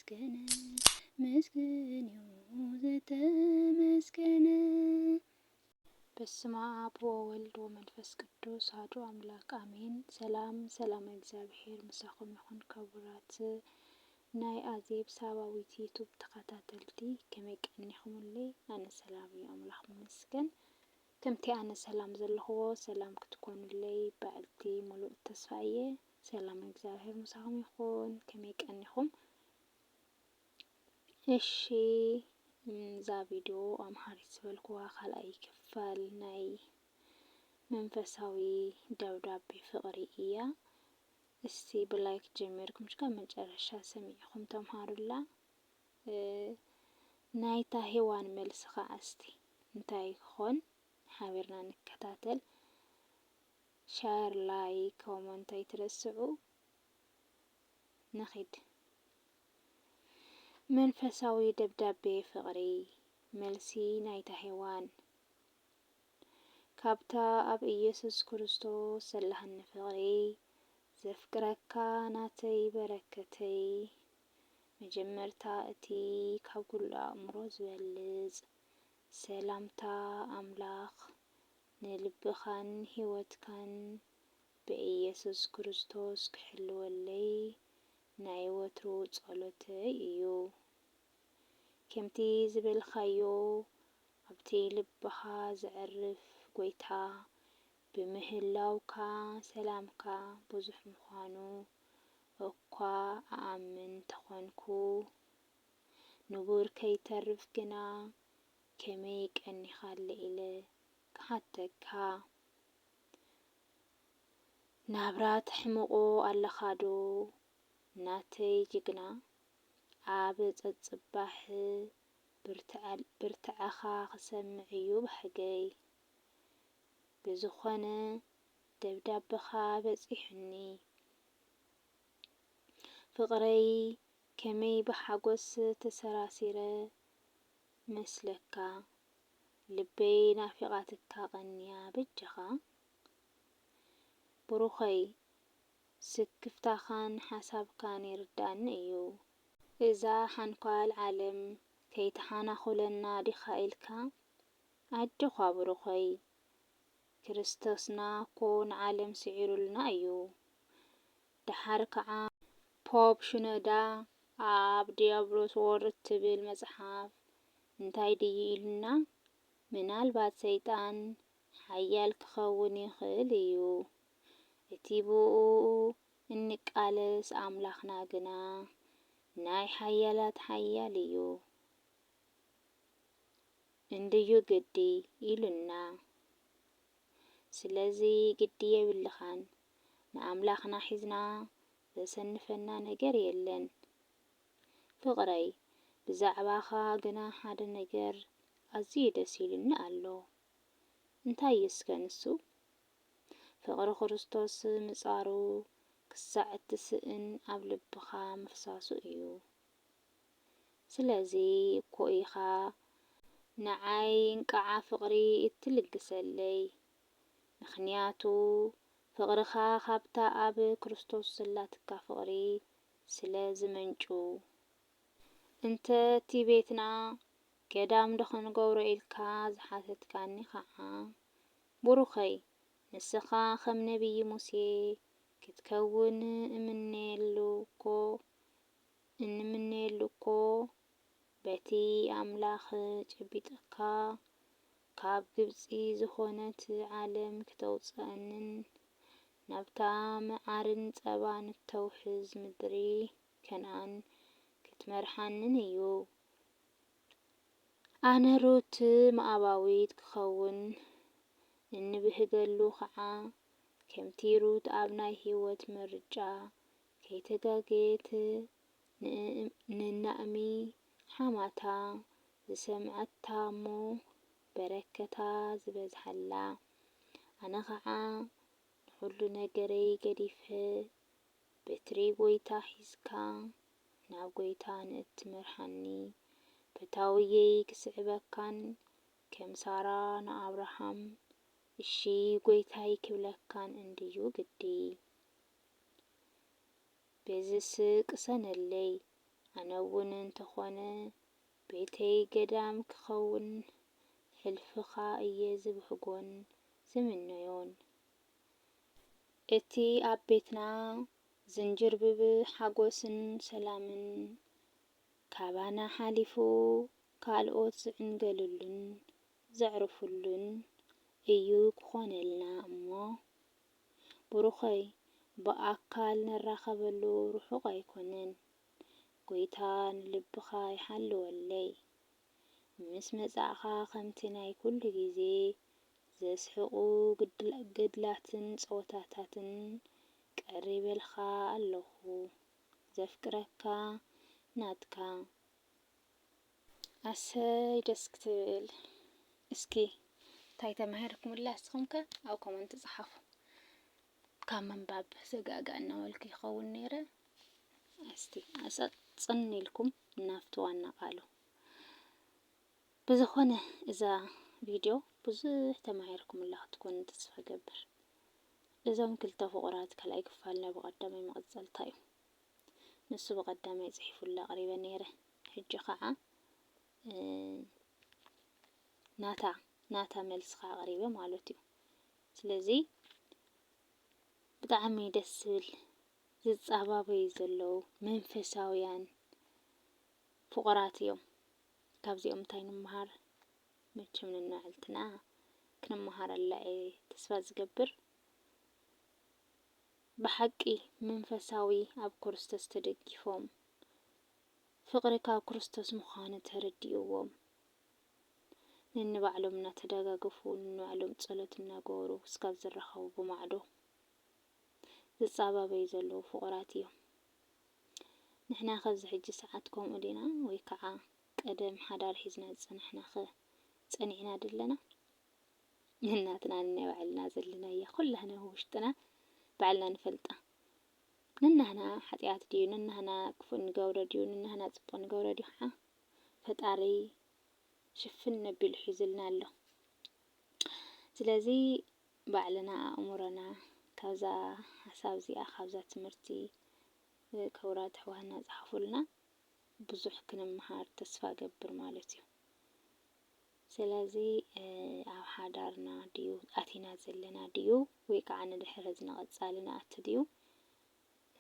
ተመስገነ ምስግን ዘተመስገነ። በስመ አብ ወወልድ ወመንፈስ ቅዱስ አሐዱ አምላክ አሜን። ሰላም እግዚአብሔር ምሳኹም ይኹን። ክቡራት ናይ ኣዜብ ሳባዊት ዩቱብ ተኸታተልቲ ከመይ ቀኒኹምለይ? ኣነ ሰላም እዩ፣ ኣምላኽ ይመስገን። ከምቲ ኣነ ሰላም ዘለኽዎ ሰላም ክትኮኑለይ ባዕልቲ ሙሉእ ተስፋ እየ። ሰላም እግዚአብሔር ምሳኹም ይኹን። ከመይ ቀኒኹም? እሺ እዛ ቪድዮ ኣምሃሪት ዝበልክዋ ካልኣይ ክፋል ናይ መንፈሳዊ ደብዳቤ ፍቕሪ እያ። እስቲ ብላይክ ጀሚርኩም እስካብ መጨረሻ ሰሚዕኩም ተምሃሩላ። ናይታ ሄዋን መልሲ ከዓ እስቲ እንታይ ክኾን ሓቢርና ንከታተል። ሻር ላይክ ኮመንት ኣይትረስዑ። ንኺድ መንፈሳዊ ደብዳቤ ፍቕሪ መልሲ ናይታ ሄዋን። ካብታ ኣብ ኢየሱስ ክርስቶስ ዘለሃኒ ፍቕሪ ዘፍቅረካ ናተይ በረከተይ መጀመርታ እቲ ካብ ኩሉ ኣእምሮ ዝበልጽ ሰላምታ ኣምላኽ ንልብኻን ህይወትካን ብኢየሱስ ክርስቶስ ክሕልወለይ ናይ ወትሩ ጸሎተይ እዩ። ከምቲ ዝበልኻዮ ኣብቲ ልብኻ ዘዕርፍ ጎይታ ብምህላውካ ሰላምካ ብዙሕ ምዃኑ እኳ ኣኣምን ተኾንኩ ንቡር ከይተርፍ ግና ከመይ ቀኒኻለ ኢለ ክሓተካ። ናብራ ትሕምቆ ኣለኻ ዶ ናተይ ጅግና? ኣብ ጸጽባሕ ብርትዓኻ ክሰምዕ እዩ ባህገይ። ብዝኾነ ደብዳቤኻ በፂሑኒ ፍቕረይ ከመይ ብሓጎስ ተሰራሲረ መስለካ። ልበይ ናፊቓትካ ቐንያ በጀኻ። ብሩኸይ ስክፍታኻን ሓሳብካን ይርዳእኒ እዩ። እዛ ሓንኳል ዓለም ከይተሓናኹለና ዲኻ ኢልካ ኣድኻ ብሩኸይ ክርስቶስና ኮ ንዓለም ስዒሩልና እዩ። ድሓር ከዓ ፖፕ ሽኖዳ ኣብ ዲያብሎስ ወርድ ትብል መጽሓፍ እንታይ ድዩ ኢሉና? ምናልባት ሰይጣን ሓያል ክኸውን ይኽእል እዩ። እቲ ብኡ እንቃለስ ኣምላኽና ግና ናይ ሓያላት ሓያል እዩ። እንድዩ ግዲ ኢሉና። ስለዚ ግዲ የብልኻን ንኣምላኽና ሒዝና ዘሰንፈና ነገር የለን። ፍቕረይ ብዛዕባኻ ግና ሓደ ነገር ኣዝዩ ደስ ኢሉኒ ኣሎ። እንታይ እስከ ንሱ? ፍቕሪ ክርስቶስ ምጻሩ ክሳዕ እትስእን ኣብ ልብኻ ምፍሳሱ እዩ። ስለዚ እኮ ኢኻ ንዓይ እንቃዓ ፍቕሪ እትልግሰለይ። ምኽንያቱ ፍቕርኻ ካብታ ኣብ ክርስቶስ ዘላትካ ፍቕሪ ስለ ዝመንጩ። እንተ እቲ ቤትና ገዳም ደኽንገብሮ ኢልካ ዝሓተትካኒ ከዓ ብሩኸይ ንስኻ ከም ነቢይ ሙሴ ክትከውን እንምነየሉ እኮ በቲ ኣምላኽ ጨቢጠካ ካብ ግብፂ ዝኾነት ዓለም ክተውፅአንን ናብታ መዓርን ጸባን እተውሕዝ ምድሪ ከነኣን ክትመርሓንን እዩ። ኣነ ሩት መኣባዊት ክኸውን እንብህገሉ ከዓ ከምቲ ሩት ኣብ ናይ ህይወት ምርጫ ከይተጋገየት ንናእሚ ሓማታ ዝሰምዐታ እሞ በረከታ ዝበዝሓላ። ኣነ ከዓ ንኹሉ ነገረይ ገዲፈ በትሪ ጎይታ ሒዝካ ናብ ጎይታ ንእትመርሓኒ ፈታውየይ ክስዕበካን ከም ሳራ ንኣብርሃም እሺ ጎይታይ ክብለካን እንድዩ ግዲ። በዝስቅ ሰነለይ ኣነውን እንተኾነ ቤተይ ገዳም ክኸውን ሕልፍኻ እየ ዝብህጎን ዝምነዮን። እቲ ኣብ ቤትና ዝንጅርብብ ሓጎስን ሰላምን ካባና ሓሊፉ ካልኦት ዝዕንገሉልን ዘዕርፉሉን እዩ ክኾነልና እሞ ብሩኸይ ብኣካል ነራኸበሉ ርሑቕ ኣይኮነን። ጎይታ ንልብኻ ይሓልወለይ። ምስ መጻእኻ ከምቲ ናይ ኩሉ ግዜ ዘስሕቑ ገድላትን ፀወታታትን ቀሪበልካ ኣለኹ። ዘፍቅረካ ናትካ ኣሰይ ደስ ክትብል። እስኪ እንታይ ተማሂርኩምላ ንስኹም ከ ኣብ ኮመንት ጻሓፉ። ካብ ምንባብ ዘጋግእ እናበልኩ ይኸውን ነይረ። እስቲ ኣፀፅን ኢልኩም ናፍቲ ዋና ቃሉ ብዝኾነ እዛ ቪድዮ ብዙሕ ተማሂርኩምላ ክትኮኑ ተስፋ ገብር። እዞም ክልተ ፍቑራት ካልኣይ ክፋልና ብቐዳማይ መቐፀልታ እዩ። ንሱ ብቐዳማይ ፅሒፉላ ኣቕሪበ ነይረ። ሕጂ ከዓ ናታ መልስኻ ኣቕሪበ ማለት እዩ። ስለዚ ብጣዕሚ ደስ ዝብል ዝፃባበዩ ዘለዉ መንፈሳውያን ፍቑራት እዮም። ካብዚኦም እንታይ ንምሃር? መቸም ነናዕልትና ክንመሃረላ እየ ተስፋ ዝገብር። ብሓቂ መንፈሳዊ ኣብ ክርስቶስ ተደጊፎም ፍቕሪ ካብ ክርስቶስ ምዃኑ ተረዲእዎም ነንባዕሎም እናተደጋገፉ ነንባዕሎም ጸሎት እናገበሩ እስካብ ዝረኸቡ ብማዕዶ ዝፃባበዩ ዘለዉ ፍቑራት እዮም። ንሕና ኸዚ ሕጂ ሰዓት ከምኡ ዲና ወይ ከዓ ቀደም ሓዳር ሒዝና ዝፀናሕና ኸ ፀኒዕና ደለና? ንናትና ነናይ ባዕልና ዘለና እያ ኩላህና ውሽጥና ባዕልና ንፈልጣ። ነናህና ሓጢኣት ድዩ ነናህና ክፉእ ንገብሮ ድዩ ነናህና ፅቡቕ ንገብሮ ድዩ ከዓ ፈጣሪ ሽፍን ነቢሉ ሒዙልና ኣሎ። ስለዚ ባዕልና ኣእምሮና ካብዛ ሓሳብ እዚኣ ካብዛ ትምህርቲ ክቡራት ኣሕዋትና ዝሓፉልና ብዙሕ ክንምሃር ተስፋ ገብር ማለት እዩ። ስለዚ ኣብ ሓዳርና ድዩ ኣቲና ዘለና ድዩ ወይ ከዓ ንድሕሪ ዝነቐፃሊ ንኣቱ ድዩ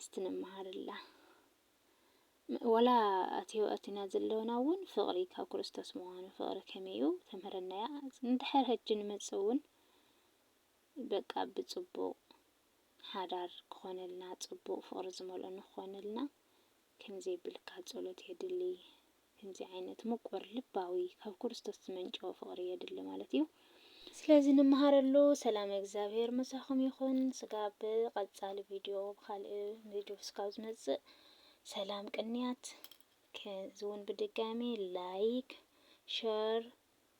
እስቲ ንመሃረላ። ወላ ኣቲና ዘለውና እውን ፍቕሪ ካብ ክርስቶስ ምዃኑ ፍቕሪ ከመይ እዩ ተምህረና እያ። እንድሕር ሕጂ ንመፅእ እውን በቃ ብፅቡቕ ሓዳር ክኾነልና ፅቡቕ ፍቕሪ ዝመልኦ ንክኾነልና ከምዚ የብልካ ጸሎት የድሊ። ከምዚ ዓይነት ምቁር ልባዊ ካብ ክርስቶስ ዝመንጨው ፍቕሪ የድሊ ማለት እዩ። ስለዚ ንመሃረሉ ሰላም እግዚአብሔር መሳኹም ይኹን። ስጋብ ቀጻሊ ቪድዮ ብካልእ ቪድዮ ስካብ ዝመጽእ ሰላም ቅንያት ከዝውን ብድጋሚ ላይክ ሸር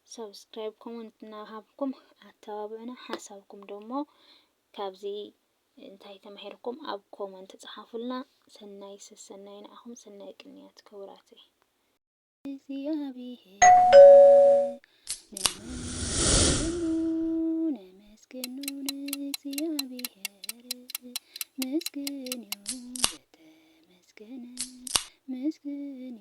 ሰብስክራይብ ኮሜንት እናሃብኩም ኣተባብዑና። ሓሳብኩም ደሞ ካብዚ እንታይ ተማሂርኩም ኣብ ኮመንት ጻሓፉልና። ሰናይ ሰናይ ንዓኹም ሰናይ ቅንያት ክቡራተይ እግዚአብሔር ነመስግኑን እግዚአብሔር መስግኑ ዘተመስገነ መስግኑ